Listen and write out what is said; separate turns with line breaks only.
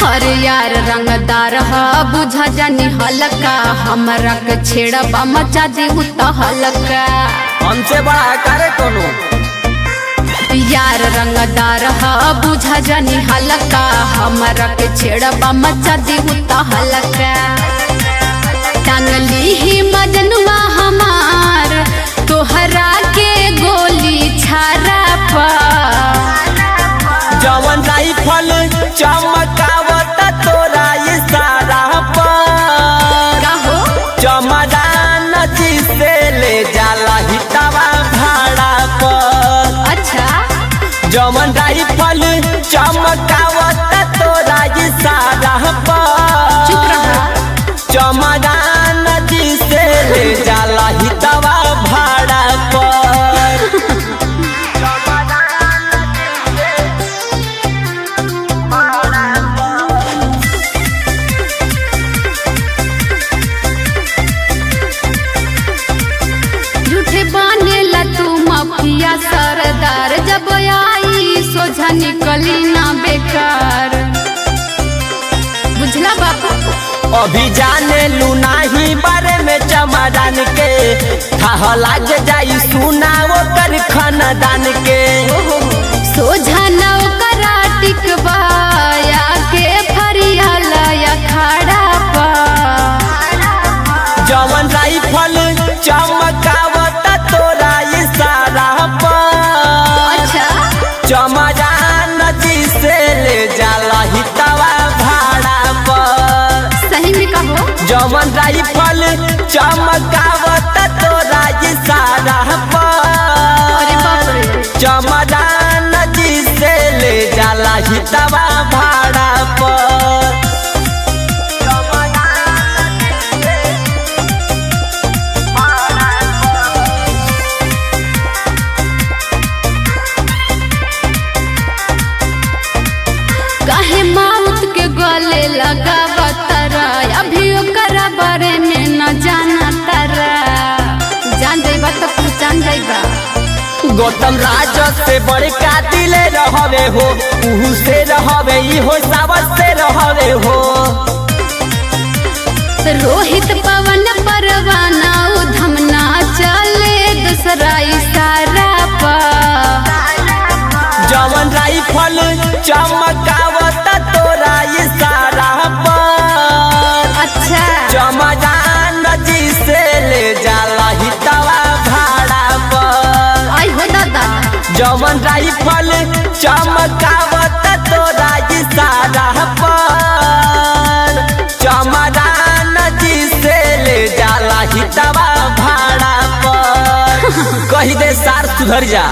हर यार रंगदार हा बुझा जानी हलका हमरा के छेड़ा मचा दी हलका
हमसे बड़ा करे कोनो
यार रंगदार हा बुझा जानी हलका हमरा के छेड़ा मचा दी हलका टांगली ही मजनुआ हमार तोहरा के गोली छारा पा
जवन राइफल चमकावता तोरा इशारा पर चमदान जी से ले जाला हितवा भाड़ा पर।
अच्छा
जवन राइफल चमकावता तोरा इशारा पर
चुप रहा
चमदान जी से ले जाला हितवा भाड़ा पर।
झूठे बनेला तू माफिया सरदार जब आई सोझा निकली ना बेकार बुझला बाबू
अभी जाने लू नाही बारे में चमदान के था लाग जाई सुना वो कर खानदान के
सोझा नौकरा टिकवाया के फरियाला या खड़ा पा
जवन राइफल चमकावता तोरा इशारा पर
अच्छा
चमदान जी से ले जाला हितवा भाड़ा पर।
सही में कहो
जवन राइफल चमकावता तोरा इशारा
अरे बाप
पर
रे
चमदान जी से ले जाला हितवा भाड़ा पर।
काहे मौत के गले लगावतरा अभी ओकरा बारे में न जाना तारा जान जाइबा तो पहचान जाइबा
गौतम राज से बड़का दिले रहवे हो उहू से रहवे इहो सावत से रहवे हो
रोहित पवन परवाना उधमना चले दूसरा इशारा पा
जवन राइफल चमकावता तोरा इशारा पर
अच्छा
चमदान जी से ले जाला हितवा भाड़ा पर।
आई हो दादा
जवन राइफल चमकावता तोरा इशारा पर चमदान जी से ले जाला हितवा भाड़ा पर। कही दे सार सुधर जा।